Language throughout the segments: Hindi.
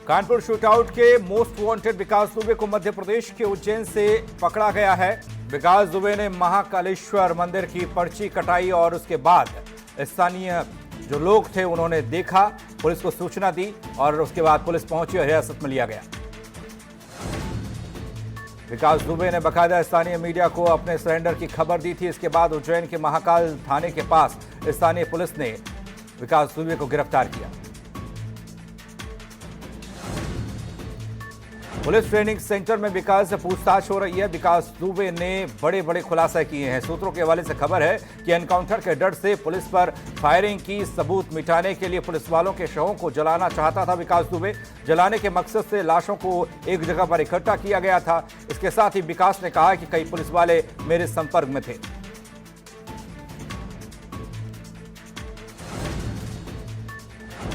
कानपुर शूटआउट के मोस्ट वांटेड विकास दुबे को मध्य प्रदेश के उज्जैन से पकड़ा गया है। विकास दुबे ने महाकालेश्वर मंदिर की पर्ची कटाई और उसके बाद स्थानीय जो लोग थे उन्होंने देखा, पुलिस को सूचना दी और उसके बाद पुलिस पहुंची और हिरासत में लिया गया। विकास दुबे ने बाकायदा स्थानीय मीडिया को अपने सरेंडर की खबर दी थी। इसके बाद उज्जैन के महाकाल थाने के पास स्थानीय पुलिस ने विकास दुबे को गिरफ्तार किया। पुलिस ट्रेनिंग सेंटर में विकास से पूछताछ हो रही है। विकास दुबे ने बड़े बड़े खुलासे किए हैं। सूत्रों के हवाले से खबर है कि एनकाउंटर के डर से पुलिस पर फायरिंग की सबूत मिटाने के लिए पुलिस वालों के शवों को जलाना चाहता था विकास दुबे। जलाने के मकसद से लाशों को एक जगह पर इकट्ठा किया गया था। इसके साथ ही विकास ने कहा कि कई पुलिस वाले मेरे संपर्क में थे।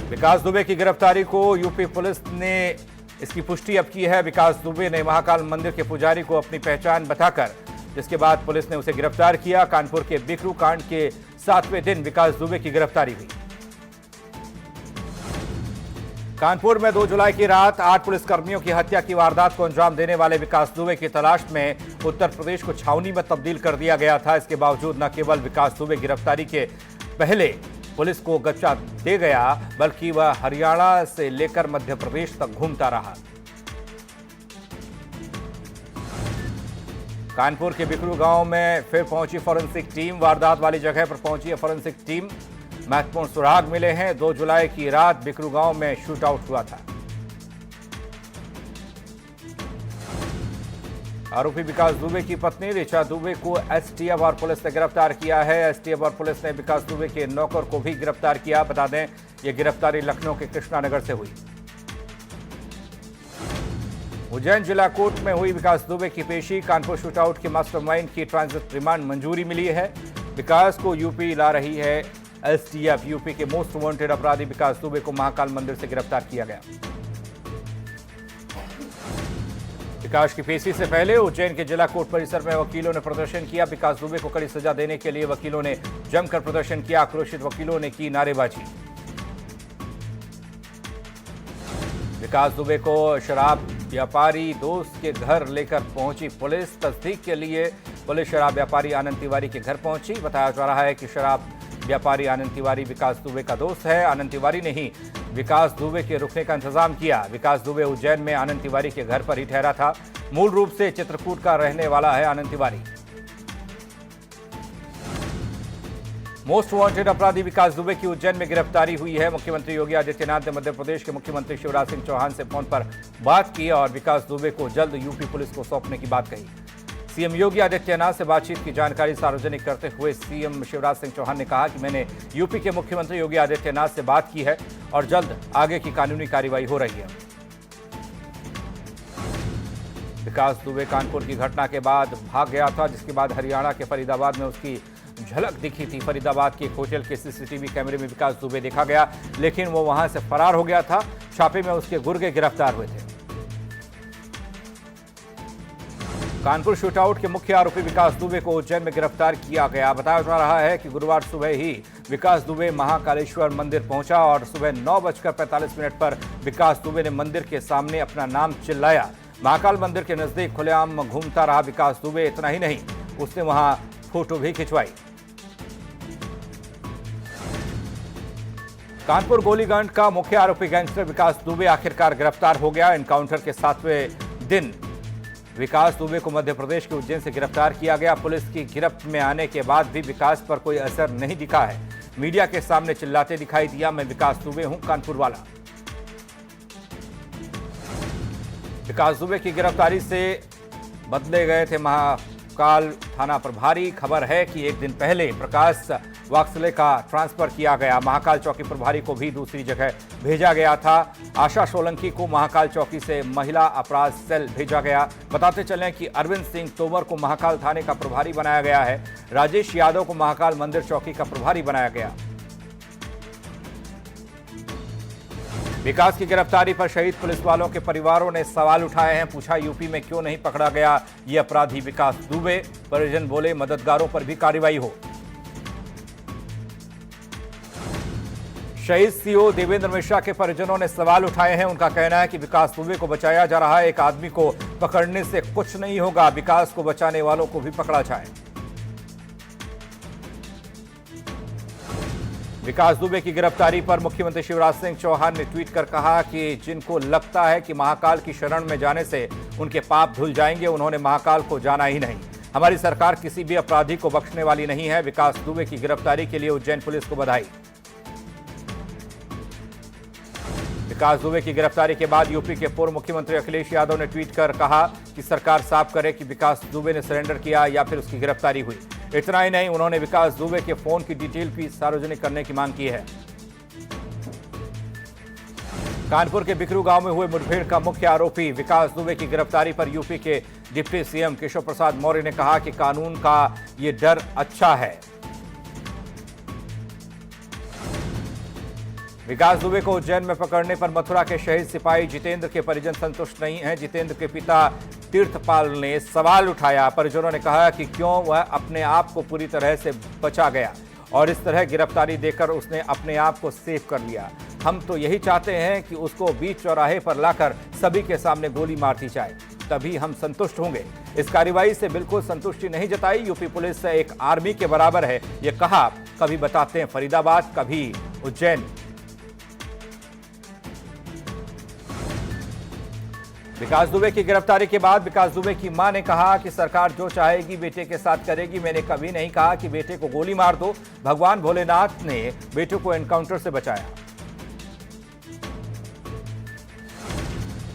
विकास दुबे की गिरफ्तारी को यूपी पुलिस ने इसकी पुष्टि अब की है। विकास दुबे ने महाकाल मंदिर के पुजारी को अपनी पहचान बताकर जिसके बाद पुलिस ने उसे गिरफ्तार किया। कानपुर के बिकरू कांड के 7वें दिन विकास दुबे की गिरफ्तारी हुई। कानपुर में 2 जुलाई की रात 8 पुलिसकर्मियों की हत्या की वारदात को अंजाम देने वाले विकास दुबे की तलाश में उत्तर प्रदेश को छावनी में तब्दील कर दिया गया था। इसके बावजूद न केवल विकास दुबे गिरफ्तारी के पहले पुलिस को गच्चा दे गया, बल्कि वह हरियाणा से लेकर मध्य प्रदेश तक घूमता रहा। कानपुर के बिकरू गांव में फिर पहुंची फॉरेंसिक टीम। वारदात वाली जगह पर पहुंची है फॉरेंसिक टीम। महत्वपूर्ण सुराग मिले हैं। 2 जुलाई की रात बिकरू गांव में शूटआउट हुआ था। आरोपी विकास दुबे की पत्नी ऋचा दुबे को एसटीएफ और पुलिस ने गिरफ्तार किया है। एसटीएफ और पुलिस ने विकास दुबे के नौकर को भी गिरफ्तार किया। बता दें, यह गिरफ्तारी लखनऊ के कृष्णानगर से हुई। उज्जैन जिला कोर्ट में हुई विकास दुबे की पेशी। कानपुर शूटआउट के मास्टरमाइंड की ट्रांजिट रिमांड मंजूरी मिली है। विकास को यूपी ला रही है एसटीएफ। यूपी के मोस्ट वांटेड अपराधी विकास दुबे को महाकाल मंदिर से गिरफ्तार किया गया। विकास की पेशी से पहले उज्जैन के जिला कोर्ट परिसर में वकीलों ने प्रदर्शन किया। विकास दुबे को कड़ी सजा देने के लिए वकीलों ने जमकर प्रदर्शन किया। आक्रोशित वकीलों ने की नारेबाजी। विकास दुबे को शराब व्यापारी दोस्त के घर लेकर पहुंची पुलिस। तस्दीक के लिए पुलिस शराब व्यापारी आनंद तिवारी के घर पहुंची। बताया जा रहा है कि शराब व्यापारी आनंद तिवारी विकास दुबे का दोस्त है। आनंद तिवारी ने ही विकास दुबे के रुकने का इंतजाम किया। विकास दुबे उज्जैन में आनंद तिवारी के घर पर ही ठहरा था। मूल रूप से चित्रकूट का रहने वाला है आनंद तिवारी। मोस्ट वांटेड अपराधी विकास दुबे की उज्जैन में गिरफ्तारी हुई है। मुख्यमंत्री योगी आदित्यनाथ ने मध्य प्रदेश के मुख्यमंत्री शिवराज सिंह चौहान से फोन पर बात की और विकास दुबे को जल्द यूपी पुलिस को सौंपने की बात कही। सीएम योगी आदित्यनाथ से बातचीत की जानकारी सार्वजनिक करते हुए सीएम शिवराज सिंह चौहान ने कहा कि मैंने यूपी के मुख्यमंत्री योगी आदित्यनाथ से बात की है और जल्द आगे की कानूनी कार्रवाई हो रही है। विकास दुबे कानपुर की घटना के बाद भाग गया था, जिसके बाद हरियाणा के फरीदाबाद में उसकी झलक दिखी थी। फरीदाबाद के एक होटल के सीसीटीवी कैमरे में विकास दुबे देखा गया, लेकिन वो वहां से फरार हो गया था। छापे में उसके गुर्गे गिरफ्तार हुए थे। कानपुर शूटआउट के मुख्य आरोपी विकास दुबे को उज्जैन में गिरफ्तार किया गया। बताया जा रहा है कि गुरुवार सुबह ही विकास दुबे महाकालेश्वर मंदिर पहुंचा और सुबह 9:45 पर विकास दुबे ने मंदिर के सामने अपना नाम चिल्लाया। महाकाल मंदिर के नजदीक खुलेआम घूमता रहा विकास दुबे। इतना ही नहीं, उसने वहां फोटो भी खिंचवाई। कानपुर गोलीकांड का मुख्य आरोपी गैंगस्टर विकास दुबे आखिरकार गिरफ्तार हो गया। एनकाउंटर के 7वें दिन विकास दुबे को मध्य प्रदेश के उज्जैन से गिरफ्तार किया गया। पुलिस की गिरफ्त में आने के बाद भी विकास पर कोई असर नहीं दिखा है। मीडिया के सामने चिल्लाते दिखाई दिया, मैं विकास दुबे हूं, कानपुर वाला। विकास दुबे की गिरफ्तारी से बदले गए थे महाकाल थाना प्रभारी। खबर है कि एक दिन पहले प्रकाश वाक्सले का ट्रांसफर किया गया। महाकाल चौकी प्रभारी को भी दूसरी जगह भेजा गया था। आशा सोलंकी को महाकाल चौकी से महिला अपराध सेल भेजा गया। बताते चलें कि अरविंद सिंह तोमर को महाकाल थाने का प्रभारी बनाया गया है। राजेश यादव को महाकाल मंदिर चौकी का प्रभारी बनाया गया। विकास की गिरफ्तारी पर शहीद पुलिस वालों के परिवारों ने सवाल उठाए हैं। पूछा, यूपी में क्यों नहीं पकड़ा गया ये अपराधी विकास दुबे? परिजन बोले, मददगारों पर भी कार्रवाई हो। शहीद सीओ देवेंद्र मिश्रा के परिजनों ने सवाल उठाए हैं। उनका कहना है कि विकास दुबे को बचाया जा रहा है। एक आदमी को पकड़ने से कुछ नहीं होगा, विकास को बचाने वालों को भी पकड़ा जाए। विकास दुबे की गिरफ्तारी पर मुख्यमंत्री शिवराज सिंह चौहान ने ट्वीट कर कहा कि जिनको लगता है कि महाकाल की शरण में जाने से उनके पाप धुल जाएंगे, उन्होंने महाकाल को जाना ही नहीं। हमारी सरकार किसी भी अपराधी को बख्शने वाली नहीं है। विकास दुबे की गिरफ्तारी के लिए उज्जैन पुलिस को बधाई। विकास दुबे की गिरफ्तारी के बाद यूपी के पूर्व मुख्यमंत्री अखिलेश यादव ने ट्वीट कर कहा कि सरकार साफ करे कि विकास दुबे ने सरेंडर किया या फिर उसकी गिरफ्तारी हुई। इतना ही नहीं, उन्होंने विकास दुबे के फोन की डिटेल भी सार्वजनिक करने की मांग की है। कानपुर के बिकरू गांव में हुए मुठभेड़ का मुख्य आरोपी विकास दुबे की गिरफ्तारी पर यूपी के डिप्टी सीएम केशव प्रसाद मौर्य ने कहा कि कानून का ये डर अच्छा है। विकास दुबे को उज्जैन में पकड़ने पर मथुरा के शहीद सिपाही जितेंद्र के परिजन संतुष्ट नहीं हैं। जितेंद्र के पिता तीर्थपाल ने सवाल उठाया। परिजनों ने कहा कि क्यों वह अपने आप को पूरी तरह से बचा गया और इस तरह गिरफ्तारी देकर उसने अपने आप को सेफ कर लिया। हम तो यही चाहते हैं कि उसको बीच चौराहे पर लाकर सभी के सामने गोली मार दी जाए, तभी हम संतुष्ट होंगे। इस कार्रवाई से बिल्कुल संतुष्टि नहीं जताई। यूपी पुलिस एक आर्मी के बराबर है, ये कहा। कभी बताते हैं फरीदाबाद, कभी उज्जैन। विकास दुबे की गिरफ्तारी के बाद विकास दुबे की मां ने कहा कि सरकार जो चाहेगी बेटे के साथ करेगी। मैंने कभी नहीं कहा कि बेटे को गोली मार दो। भगवान भोलेनाथ ने बेटे को एनकाउंटर से बचाया।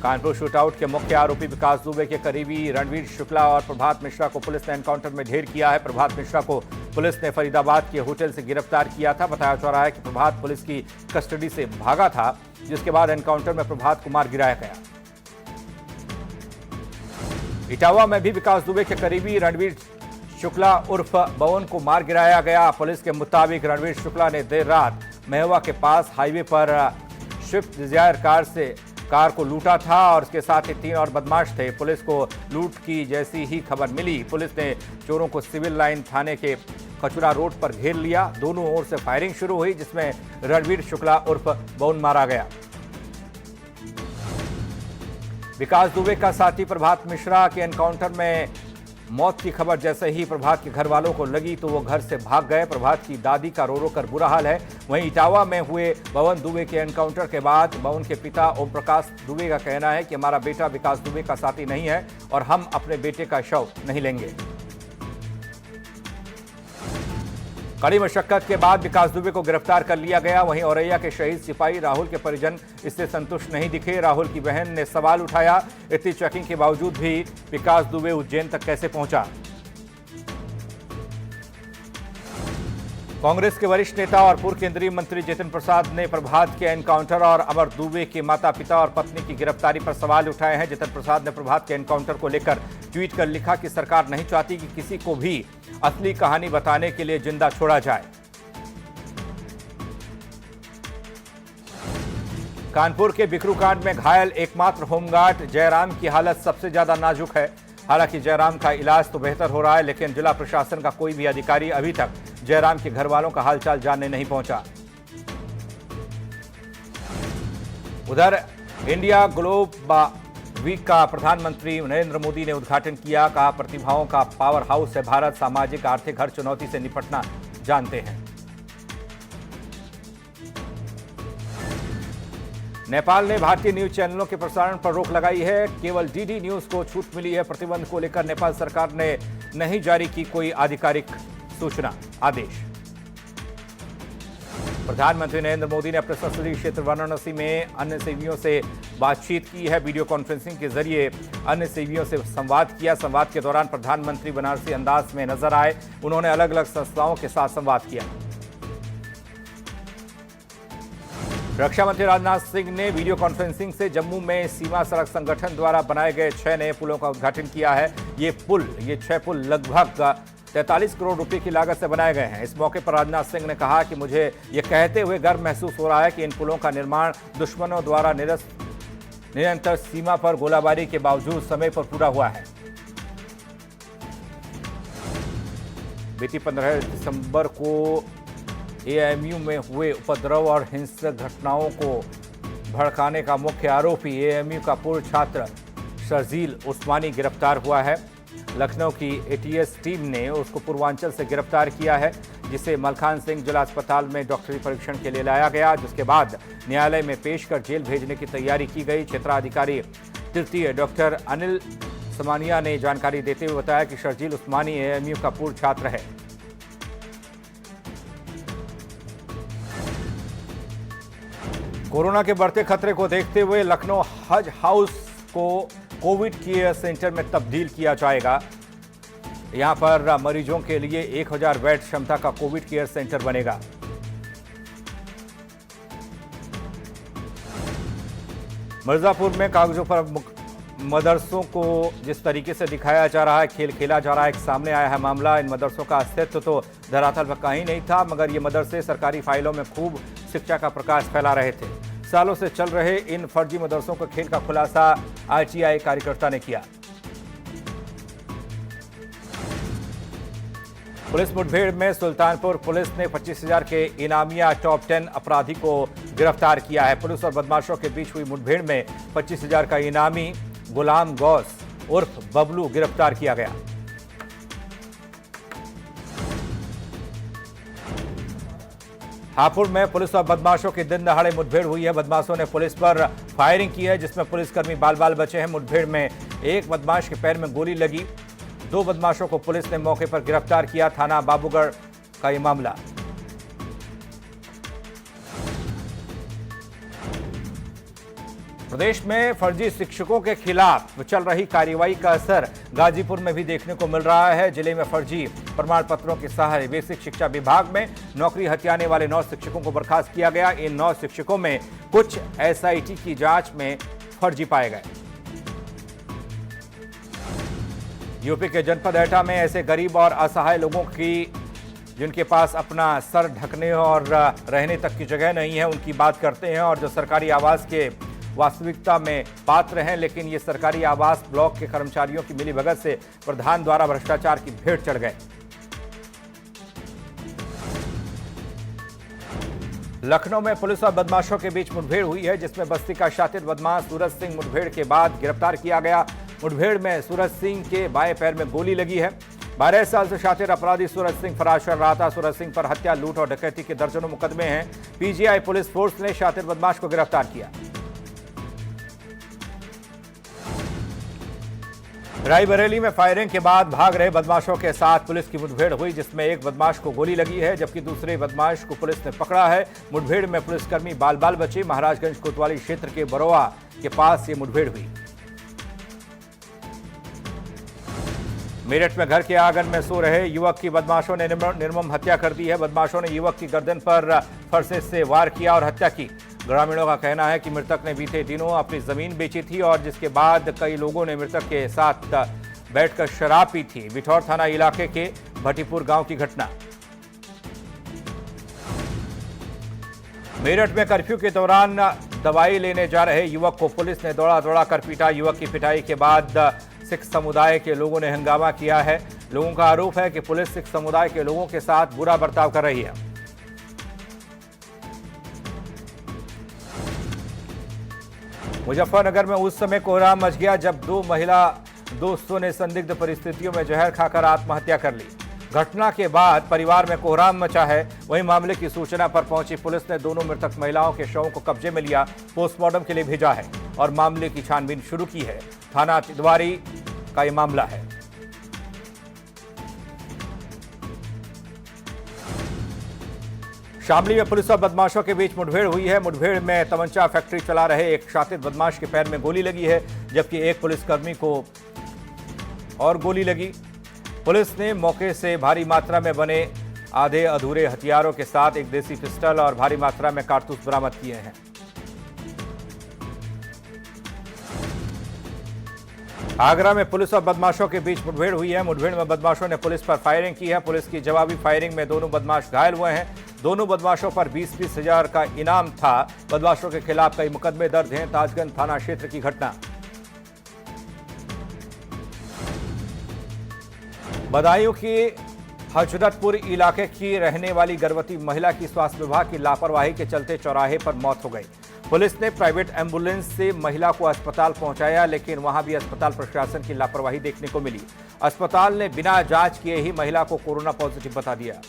कानपुर शूटआउट के मुख्य आरोपी विकास दुबे के करीबी रणवीर शुक्ला और प्रभात मिश्रा को पुलिस ने एनकाउंटर में ढेर किया है। प्रभात मिश्रा को पुलिस ने फरीदाबाद के होटल से गिरफ्तार किया था। बताया जा रहा है कि प्रभात पुलिस की कस्टडी से भागा था, जिसके बाद एनकाउंटर में प्रभात को मार गिराया गया। इटावा में भी विकास दुबे के करीबी रणवीर शुक्ला उर्फ बवन को मार गिराया गया। पुलिस के मुताबिक रणवीर शुक्ला ने देर रात महुआ के पास हाईवे पर स्विफ्ट डिजायर कार को लूटा था और उसके साथ ही 3 और बदमाश थे। पुलिस को लूट की जैसी ही खबर मिली, पुलिस ने चोरों को सिविल लाइन थाने के खचुरा रोड पर घेर लिया। दोनों ओर से फायरिंग शुरू हुई, जिसमें रणवीर शुक्ला उर्फ बवन मारा गया। विकास दुबे का साथी प्रभात मिश्रा के एनकाउंटर में मौत की खबर जैसे ही प्रभात के घर वालों को लगी तो वो घर से भाग गए। प्रभात की दादी का रो रो कर बुरा हाल है। वहीं इटावा में हुए बवन दुबे के एनकाउंटर के बाद बवन के पिता ओम प्रकाश दुबे का कहना है कि हमारा बेटा विकास दुबे का साथी नहीं है और हम अपने बेटे का शव नहीं लेंगे। कड़ी मशक्कत के बाद विकास दुबे को गिरफ्तार कर लिया गया। वहीं औरैया के शहीद सिपाही राहुल के परिजन इससे संतुष्ट नहीं दिखे। राहुल की बहन ने सवाल उठाया, इतनी चेकिंग के बावजूद भी विकास दुबे उज्जैन तक कैसे पहुंचा। कांग्रेस के वरिष्ठ नेता और पूर्व केंद्रीय मंत्री जितिन प्रसाद ने प्रभात के एनकाउंटर और अमर दुबे के माता पिता और पत्नी की गिरफ्तारी पर सवाल उठाए हैं। जितिन प्रसाद ने प्रभात के एनकाउंटर को लेकर ट्वीट कर लिखा कि सरकार नहीं चाहती कि किसी को भी असली कहानी बताने के लिए जिंदा छोड़ा जाए। कानपुर के बिकरू कांड में घायल एकमात्र होमगार्ड जयराम की हालत सबसे ज्यादा नाजुक है। हालांकि जयराम का इलाज तो बेहतर हो रहा है, लेकिन जिला प्रशासन का कोई भी अधिकारी अभी तक जयराम के घर वालों का हालचाल जानने नहीं पहुंचा। उधर इंडिया ग्लोब वीक का प्रधानमंत्री नरेंद्र मोदी ने उद्घाटन किया। कहा, प्रतिभाओं का पावर हाउस है भारत, सामाजिक आर्थिक हर चुनौती से निपटना जानते हैं। नेपाल ने भारतीय न्यूज चैनलों के प्रसारण पर रोक लगाई है। केवल डीडी न्यूज को छूट मिली है। प्रतिबंध को लेकर नेपाल सरकार ने नहीं जारी की कोई आधिकारिक सूचना आदेश। प्रधानमंत्री नरेंद्र मोदी ने अपने संसदीय क्षेत्र वाराणसी में अन्य सेवियों से बातचीत की है। वीडियो कॉन्फ्रेंसिंग के जरिए अन्य सेवियों से संवाद किया। संवाद के दौरान प्रधानमंत्री बनारसी अंदाज में नजर आए। उन्होंने अलग अलग संस्थाओं के साथ संवाद किया। रक्षा मंत्री राजनाथ सिंह ने वीडियो कॉन्फ्रेंसिंग से जम्मू में सीमा सड़क संगठन द्वारा बनाए गए 6 नए पुलों का उद्घाटन किया है। ये 6 पुल लगभग 43 करोड़ रुपए की लागत से बनाए गए हैं। इस मौके पर राजनाथ सिंह ने कहा कि मुझे ये कहते हुए गर्व महसूस हो रहा है कि इन पुलों का निर्माण दुश्मनों द्वारा निरंतर सीमा पर गोलाबारी के बावजूद समय पर पूरा हुआ है। बीती 15 दिसंबर को एएमयू में हुए उपद्रव और हिंसक घटनाओं को भड़काने का मुख्य आरोपी एएमयू का पूर्व छात्र शर्जील उस्मानी गिरफ्तार हुआ है। लखनऊ की एटीएस टीम ने उसको पूर्वांचल से गिरफ्तार किया है, जिसे मलखान सिंह जिला अस्पताल में डॉक्टरी परीक्षण के लिए लाया गया, जिसके बाद न्यायालय में पेश कर जेल भेजने की तैयारी की गई। क्षेत्राधिकारी तृतीय डॉक्टर अनिल समानिया ने जानकारी देते हुए बताया कि शर्जील उस्मानी एएमयू का पूर्व छात्र है। कोरोना के बढ़ते खतरे को देखते हुए लखनऊ हज हाउस को कोविड केयर सेंटर में तब्दील किया जाएगा। यहां पर मरीजों के लिए 1000 बेड क्षमता का कोविड केयर सेंटर बनेगा। मिर्जापुर में कागजों पर मदरसों को जिस तरीके से दिखाया जा रहा है, खेल खेला जा रहा है, एक सामने आया है मामला। इन मदरसों का अस्तित्व तो धरातल पर कहीं नहीं था, मगर ये मदरसे सरकारी फाइलों में खूब शिक्षा का प्रकाश फैला रहे थे। सालों से चल रहे इन फर्जी मदरसों के खेल का खुलासा आईटीआई कार्यकर्ता ने किया। पुलिस मुठभेड़ में सुल्तानपुर पुलिस ने 25,000 के इनामिया टॉप 10 अपराधी को गिरफ्तार किया है। पुलिस और बदमाशों के बीच हुई मुठभेड़ में 25,000 का इनामी गुलाम गौस उर्फ बबलू गिरफ्तार किया गया। हापुड़ में पुलिस और बदमाशों की दिन दहाड़े मुठभेड़ हुई है। बदमाशों ने पुलिस पर फायरिंग की है, जिसमें पुलिसकर्मी बाल बाल बचे हैं। मुठभेड़ में एक बदमाश के पैर में गोली लगी। 2 बदमाशों को पुलिस ने मौके पर गिरफ्तार किया। थाना बाबूगढ़ का ये मामला। प्रदेश में फर्जी शिक्षकों के खिलाफ चल रही कार्रवाई का असर गाजीपुर में भी देखने को मिल रहा है। जिले में फर्जी प्रमाण पत्रों के सहारे बेसिक शिक्षा विभाग में नौकरी हथियाने वाले 9 शिक्षकों को बर्खास्त किया गया। इन 9 शिक्षकों में कुछ एसआईटी की जांच में फर्जी पाए गए। यूपी के जनपद एटा में ऐसे गरीब और असहाय लोगों की जिनके पास अपना सर ढकने और रहने तक की जगह नहीं है, उनकी बात करते हैं। और जो सरकारी आवास के वास्तविकता में पात्र हैं, लेकिन ये सरकारी आवास ब्लॉक के कर्मचारियों की मिलीभगत से प्रधान द्वारा भ्रष्टाचार की भेंट चढ़ गए। लखनऊ में पुलिस और बदमाशों के बीच मुठभेड़ हुई है, जिसमें बस्ती का शातिर बदमाश सूरज सिंह मुठभेड़ के बाद गिरफ्तार किया गया। मुठभेड़ में सूरज सिंह के बाएं पैर में गोली लगी है। 12 साल से शातिर अपराधी सूरज सिंह फरार चल रहा था। सूरज सिंह पर हत्या, लूट और डकैती के दर्जनों मुकदमे हैं। पीजीआई पुलिस फोर्स ने शातिर बदमाश को गिरफ्तार किया। रायबरेली में फायरिंग के बाद भाग रहे बदमाशों के साथ पुलिस की मुठभेड़ हुई, जिसमें एक बदमाश को गोली लगी है, जबकि दूसरे बदमाश को पुलिस ने पकड़ा है। मुठभेड़ में पुलिसकर्मी बाल बाल बचे। महाराजगंज कोतवाली क्षेत्र के बरोआ के पास ये मुठभेड़ हुई। मेरठ में घर के आंगन में सो रहे युवक की बदमाशों ने निर्मम हत्या कर दी है। बदमाशों ने युवक की गर्दन पर फरसे से वार किया और हत्या की। ग्रामीणों का कहना है कि मृतक ने बीते दिनों अपनी जमीन बेची थी और जिसके बाद कई लोगों ने मृतक के साथ बैठकर शराब पी थी। बिठौर थाना इलाके के भट्टीपुर गांव की घटना। मेरठ में कर्फ्यू के दौरान दवाई लेने जा रहे युवक को पुलिस ने दौड़ा दौड़ा कर पीटा। युवक की पिटाई के बाद सिख समुदाय के लोगों ने हंगामा किया है। लोगों का आरोप है कि पुलिस सिख समुदाय के लोगों के साथ बुरा बर्ताव कर रही है। मुजफ्फरनगर में उस समय कोहराम मच गया जब 2 महिला दोस्तों ने संदिग्ध परिस्थितियों में जहर खाकर आत्महत्या कर ली। घटना के बाद परिवार में कोहराम मचा है। वहीं मामले की सूचना पर पहुंची पुलिस ने दोनों मृतक महिलाओं के शवों को कब्जे में लिया, पोस्टमार्टम के लिए भेजा है और मामले की छानबीन शुरू की है। थाना तिदवारी का यह मामला है। शामली में पुलिस और बदमाशों के बीच मुठभेड़ हुई है। मुठभेड़ में तमंचा फैक्ट्री चला रहे एक शातिर बदमाश के पैर में गोली लगी है, जबकि एक पुलिसकर्मी को और गोली लगी। पुलिस ने मौके से भारी मात्रा में बने आधे अधूरे हथियारों के साथ एक देसी पिस्टल और भारी मात्रा में कारतूस बरामद किए हैं। आगरा में पुलिस और बदमाशों के बीच मुठभेड़ हुई है। मुठभेड़ में बदमाशों ने पुलिस पर फायरिंग की है। पुलिस की जवाबी फायरिंग में दोनों बदमाश घायल हुए हैं। दोनों बदमाशों पर 20-20 हजार का इनाम था। बदमाशों के खिलाफ कई मुकदमे दर्ज हैं। ताजगंज थाना क्षेत्र की घटना। बदायूं की हजरतपुर इलाके की रहने वाली गर्भवती महिला की स्वास्थ्य विभाग की लापरवाही के चलते चौराहे पर मौत हो गई। पुलिस ने प्राइवेट एम्बुलेंस से महिला को अस्पताल पहुंचाया, लेकिन वहां भी अस्पताल प्रशासन की लापरवाही देखने को मिली। अस्पताल ने बिना जांच किए ही महिला को कोरोना पॉजिटिव बता दिया।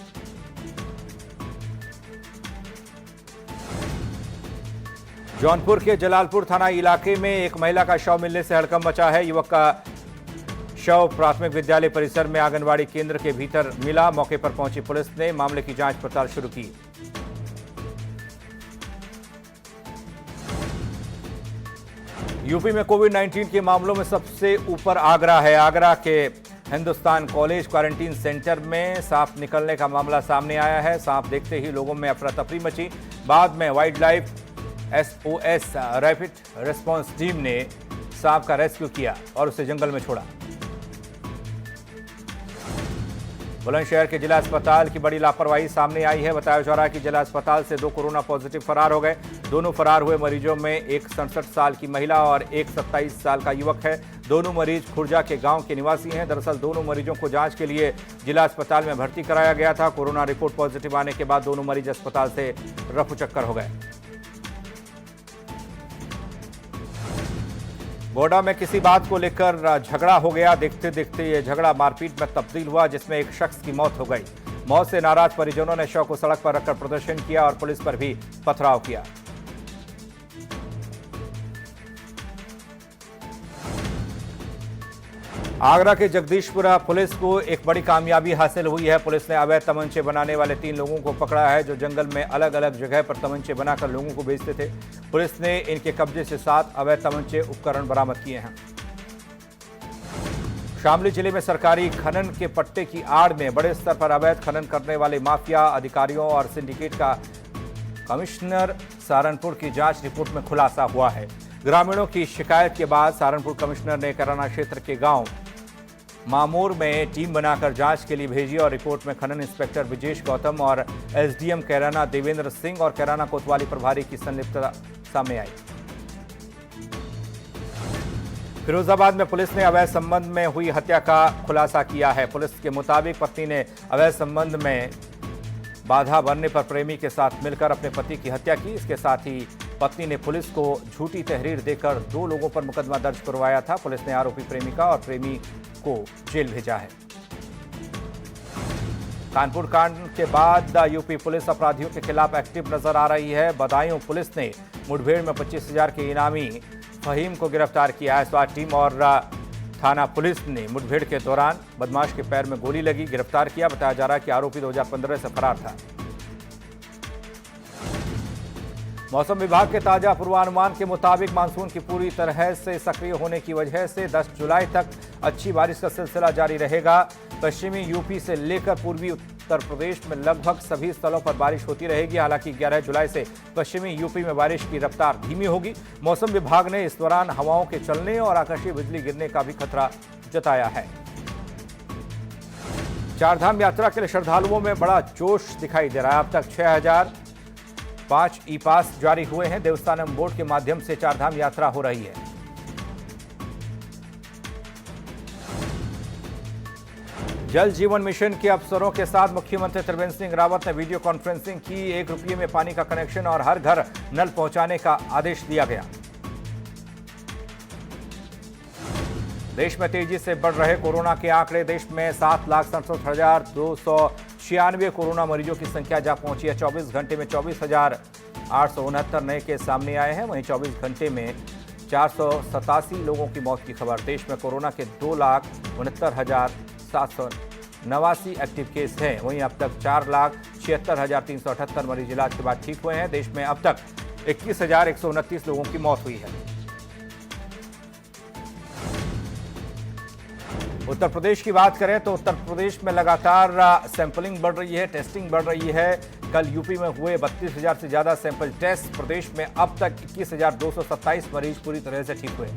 जौनपुर के जलालपुर थाना इलाके में एक महिला का शव मिलने से हड़कंप मचा है। युवक का शव प्राथमिक विद्यालय परिसर में आंगनवाड़ी केंद्र के भीतर मिला। मौके पर पहुंची पुलिस ने मामले की जांच पड़ताल शुरू की। यूपी में कोविड-19 के मामलों में सबसे ऊपर आगरा है। आगरा के हिंदुस्तान कॉलेज क्वारंटीन सेंटर में सांप निकलने का मामला सामने आया है। सांप देखते ही लोगों में अफरा तफरी मची। बाद में wild life SOS rapid response team ने सांप का रेस्क्यू किया और उसे जंगल में छोड़ा। बुलंदशहर के जिला अस्पताल की बड़ी लापरवाही सामने आई है। बताया जा रहा है कि जिला अस्पताल से 2 कोरोना पॉजिटिव फरार हो गए। दोनों फरार हुए मरीजों में एक 67 साल की महिला और एक 27 साल का युवक है। दोनों मरीज खुर्जा के गांव के निवासी हैं। दरअसल दोनों मरीजों को जांच के लिए जिला अस्पताल में भर्ती कराया गया था। कोरोना रिपोर्ट पॉजिटिव आने के बाद दोनों मरीज अस्पताल से रफूचक्कर हो गए। गोड्डा में किसी बात को लेकर झगड़ा हो गया। देखते देखते ये झगड़ा मारपीट में तब्दील हुआ, जिसमें एक शख्स की मौत हो गई। मौत से नाराज परिजनों ने शव को सड़क पर रखकर प्रदर्शन किया और पुलिस पर भी पथराव किया। आगरा के जगदीशपुरा पुलिस को एक बड़ी कामयाबी हासिल हुई है। पुलिस ने अवैध तमंचे बनाने वाले 3 लोगों को पकड़ा है, जो जंगल में अलग अलग जगह पर तमंचे बनाकर लोगों को बेचते थे। पुलिस ने इनके कब्जे से 7 अवैध तमंचे उपकरण बरामद किए हैं। शामली जिले में सरकारी खनन के पट्टे की आड़ में बड़े स्तर पर अवैध खनन करने वाले माफिया अधिकारियों और सिंडिकेट का कमिश्नर सहारनपुर की जांच रिपोर्ट में खुलासा हुआ है। ग्रामीणों की शिकायत के बाद सहारनपुर कमिश्नर ने कैराना क्षेत्र के गांव मामूर में टीम बनाकर जांच के लिए भेजी और रिपोर्ट में खनन इंस्पेक्टर विजेश गौतम और SDM कैराना देवेंद्र सिंह और कैराना कोतवाली प्रभारी की संलिप्तता सामने आई। फिरोजाबाद में पुलिस ने अवैध संबंध में हुई हत्या का खुलासा किया है। पुलिस के मुताबिक पत्नी ने अवैध संबंध में बाधा बनने पर प्रेमी के साथ मिलकर अपने पति की हत्या की। इसके साथ ही पत्नी ने पुलिस को झूठी तहरीर देकर 2 लोगों पर मुकदमा दर्ज करवाया था। पुलिस ने आरोपी प्रेमिका और प्रेमी को जेल भेजा है। कानपुर कांड के बाद यूपी पुलिस अपराधियों के खिलाफ एक्टिव नजर आ रही है। बदायूं पुलिस ने मुठभेड़ में 25,000 के इनामी फहीम को गिरफ्तार किया है। स्वाट टीम और थाना पुलिस ने मुठभेड़ के दौरान बदमाश के पैर में गोली लगी, गिरफ्तार किया। बताया जा रहा है कि आरोपी 2015 से फरार था। मौसम विभाग के ताजा पूर्वानुमान के मुताबिक मानसून की पूरी तरह से सक्रिय होने की वजह से 10 जुलाई तक अच्छी बारिश का सिलसिला जारी रहेगा। पश्चिमी यूपी से लेकर पूर्वी उत्तर प्रदेश में लगभग सभी स्थलों पर बारिश होती रहेगी। हालांकि 11 जुलाई से पश्चिमी यूपी में बारिश की रफ्तार धीमी होगी। मौसम विभाग ने इस दौरान हवाओं के चलने और आकाशीय बिजली गिरने का भी खतरा जताया है। चारधाम यात्रा के लिए श्रद्धालुओं में बड़ा जोश दिखाई दे रहा है। अब तक 6,005 ई-पास जारी हुए हैं। देवस्थानम बोर्ड के माध्यम से चारधाम यात्रा हो रही है। जल जीवन मिशन के अफसरों के साथ मुख्यमंत्री त्रिवेंद्र सिंह रावत ने वीडियो कॉन्फ्रेंसिंग की। 1 रुपये में पानी का कनेक्शन और हर घर नल पहुंचाने का आदेश दिया गया। देश में तेजी से बढ़ रहे कोरोना के आंकड़े। देश में 7,67,296 कोरोना मरीजों की संख्या जा पहुंची है। 24 घंटे में 24,869 नए केस सामने आए हैं। वहीं 24 घंटे में 487 लोगों की मौत की खबर। देश में कोरोना के 2,69,789 एक्टिव केस हैं। वहीं अब तक 4,76,378 मरीज इलाज के बाद ठीक हुए हैं। देश में अब तक 21,129 लोगों की मौत हुई है। उत्तर प्रदेश की बात करें तो उत्तर प्रदेश में लगातार सैंपलिंग बढ़ रही है, टेस्टिंग बढ़ रही है। कल यूपी में हुए 32,000 से ज्यादा सैंपल टेस्ट। प्रदेश में अब तक 21,227 मरीज पूरी तरह से ठीक हुए।